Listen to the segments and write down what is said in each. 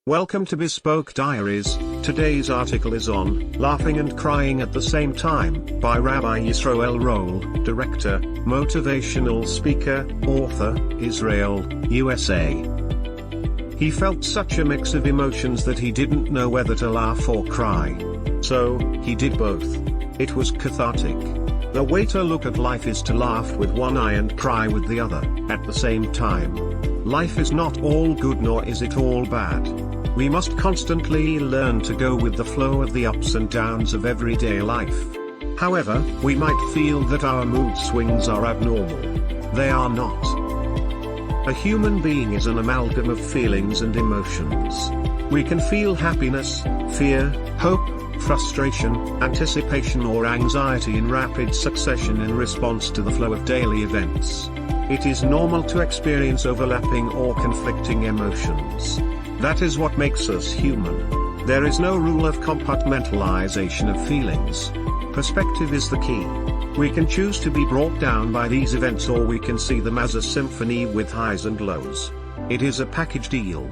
Welcome to Bespoke Diaries. Today's article is on Laughing and Crying at the Same Time by Rabbi Yisroel Roll, Director, Motivational Speaker, Author, Israel, USA. He felt such a mix of emotions that he didn't know whether to laugh or cry. So, he did both. It was cathartic. The way to look at life is to laugh with one eye and cry with the other, at the same time. Life is not all good nor is it all bad. We must constantly learn to go with the flow of the ups and downs of everyday life. However, we might feel that our mood swings are abnormal. They are not. A human being is an amalgam of feelings and emotions. We can feel happiness, fear, hope, frustration, anticipation or anxiety in rapid succession in response to the flow of daily events. It is normal to experience overlapping or conflicting emotions. That is what makes us human. There is no rule of compartmentalization of feelings. Perspective is the key. We can choose to be brought down by these events, or we can see them as a symphony with highs and lows. It is a package deal.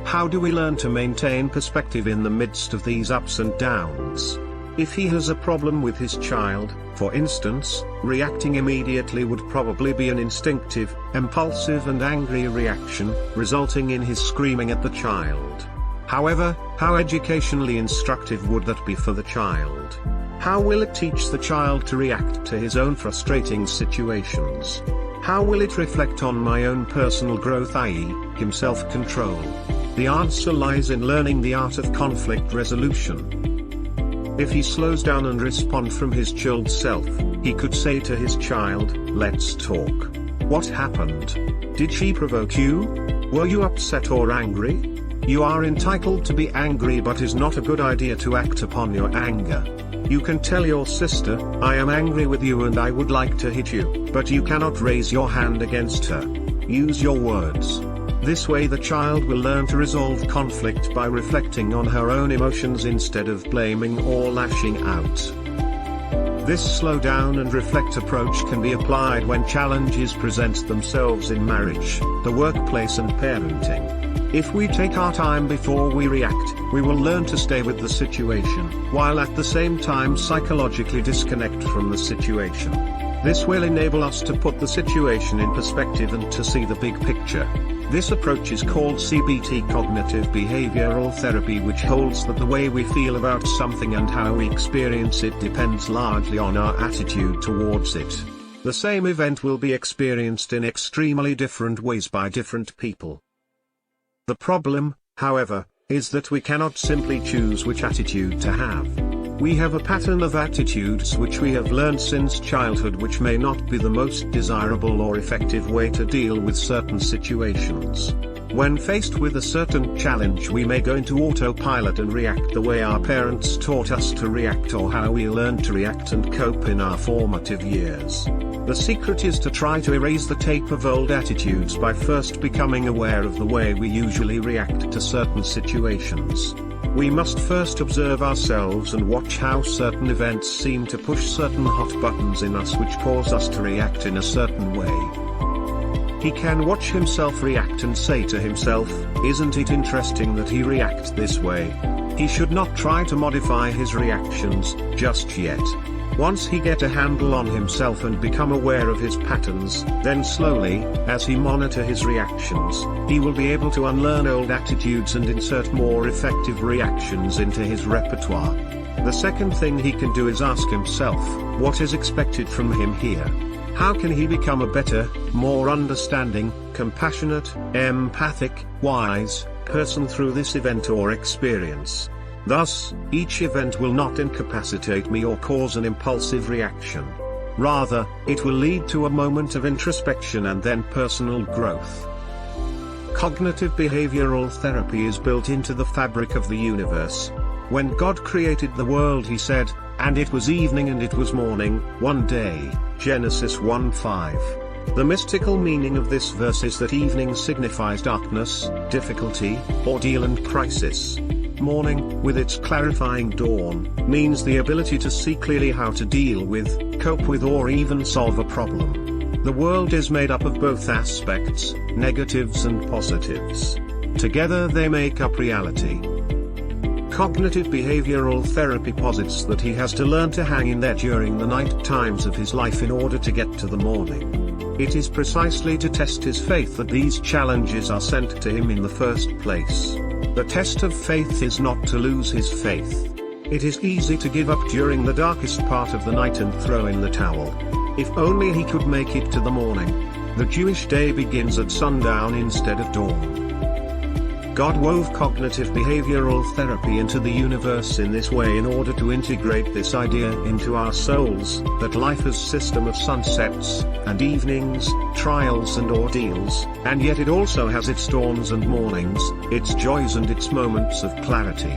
How do we learn to maintain perspective in the midst of these ups and downs? If he has a problem with his child, for instance, reacting immediately would probably be an instinctive, impulsive and angry reaction, resulting in his screaming at the child. However, how educationally instructive would that be for the child? How will it teach the child to react to his own frustrating situations? How will it reflect on my own personal growth, i.e., self-control? The answer lies in learning the art of conflict resolution. If he slows down and responds from his chilled self, he could say to his child, "Let's talk. What happened? Did she provoke you? Were you upset or angry? You are entitled to be angry, but is not a good idea to act upon your anger. You can tell your sister, 'I am angry with you and I would like to hit you,' but you cannot raise your hand against her. Use your words." This way the child will learn to resolve conflict by reflecting on her own emotions instead of blaming or lashing out. This slow down and reflect approach can be applied when challenges present themselves in marriage, the workplace and parenting. If we take our time before we react, we will learn to stay with the situation, while at the same time psychologically disconnect from the situation. This will enable us to put the situation in perspective and to see the big picture. This approach is called CBT, Cognitive Behavioral Therapy, which holds that the way we feel about something and how we experience it depends largely on our attitude towards it. The same event will be experienced in extremely different ways by different people. The problem, however, is that we cannot simply choose which attitude to have. We have a pattern of attitudes which we have learned since childhood, which may not be the most desirable or effective way to deal with certain situations. When faced with a certain challenge, we may go into autopilot and react the way our parents taught us to react, or how we learned to react and cope in our formative years. The secret is to try to erase the tape of old attitudes by first becoming aware of the way we usually react to certain situations. We must first observe ourselves and watch how certain events seem to push certain hot buttons in us which cause us to react in a certain way. He can watch himself react and say to himself, "Isn't it interesting that he reacts this way?" He should not try to modify his reactions just yet. Once he get a handle on himself and become aware of his patterns, then slowly, as he monitor his reactions, he will be able to unlearn old attitudes and insert more effective reactions into his repertoire. The second thing he can do is ask himself, what is expected from him here? How can he become a better, more understanding, compassionate, empathic, wise person through this event or experience? Thus, each event will not incapacitate me or cause an impulsive reaction. Rather, it will lead to a moment of introspection and then personal growth. Cognitive behavioral therapy is built into the fabric of the universe. When God created the world, he said, "And it was evening and it was morning, one day." Genesis 1:5. The mystical meaning of this verse is that evening signifies darkness, difficulty, ordeal and crisis. Morning, with its clarifying dawn, means the ability to see clearly how to deal with, cope with or even solve a problem. The world is made up of both aspects, negatives and positives. Together they make up reality. Cognitive behavioral therapy posits that he has to learn to hang in there during the night times of his life in order to get to the morning. It is precisely to test his faith that these challenges are sent to him in the first place. The test of faith is not to lose his faith. It is easy to give up during the darkest part of the night and throw in the towel. If only he could make it to the morning. The Jewish day begins at sundown instead of dawn. God wove cognitive behavioral therapy into the universe in this way in order to integrate this idea into our souls, that life is a system of sunsets and evenings, trials and ordeals, and yet it also has its dawns and mornings, its joys and its moments of clarity.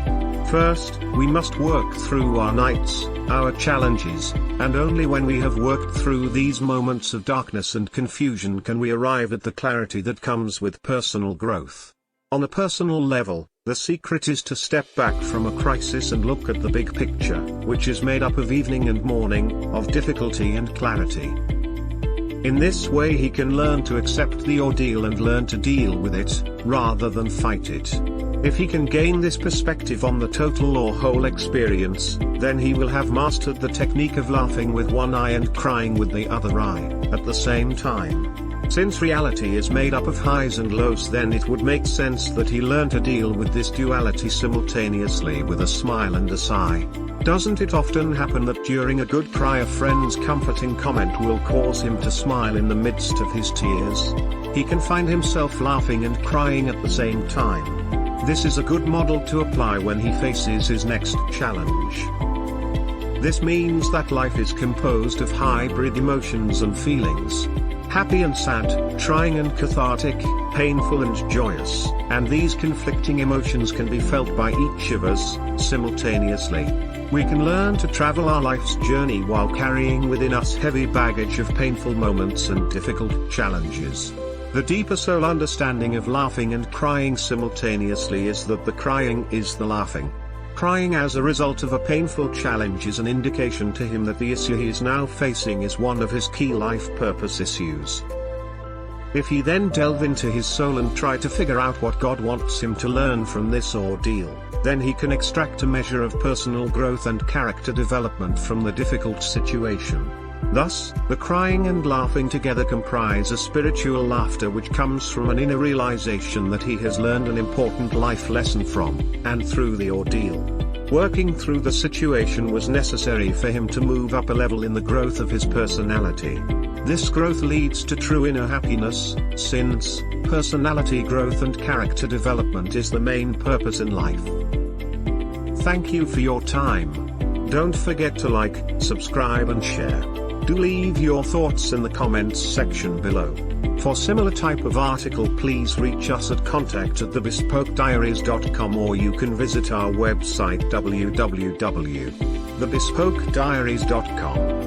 First, we must work through our nights, our challenges, and only when we have worked through these moments of darkness and confusion can we arrive at the clarity that comes with personal growth. On a personal level, the secret is to step back from a crisis and look at the big picture, which is made up of evening and morning, of difficulty and clarity. In this way he can learn to accept the ordeal and learn to deal with it, rather than fight it. If he can gain this perspective on the total or whole experience, then he will have mastered the technique of laughing with one eye and crying with the other eye, at the same time. Since reality is made up of highs and lows, then it would make sense that he learn to deal with this duality simultaneously with a smile and a sigh. Doesn't it often happen that during a good cry a friend's comforting comment will cause him to smile in the midst of his tears? He can find himself laughing and crying at the same time. This is a good model to apply when he faces his next challenge. This means that life is composed of hybrid emotions and feelings. Happy and sad, trying and cathartic, painful and joyous, and these conflicting emotions can be felt by each of us, simultaneously. We can learn to travel our life's journey while carrying within us heavy baggage of painful moments and difficult challenges. The deeper soul understanding of laughing and crying simultaneously is that the crying is the laughing. Crying as a result of a painful challenge is an indication to him that the issue he is now facing is one of his key life purpose issues. If he then delve into his soul and try to figure out what God wants him to learn from this ordeal, then he can extract a measure of personal growth and character development from the difficult situation. Thus, the crying and laughing together comprise a spiritual laughter which comes from an inner realization that he has learned an important life lesson from, and through the ordeal. Working through the situation was necessary for him to move up a level in the growth of his personality. This growth leads to true inner happiness, since personality growth and character development is the main purpose in life. Thank you for your time. Don't forget to like, subscribe and share. Do leave your thoughts in the comments section below. For similar type of article, please reach us at contact@thebespokediaries.com, or you can visit our website www.thebespokediaries.com.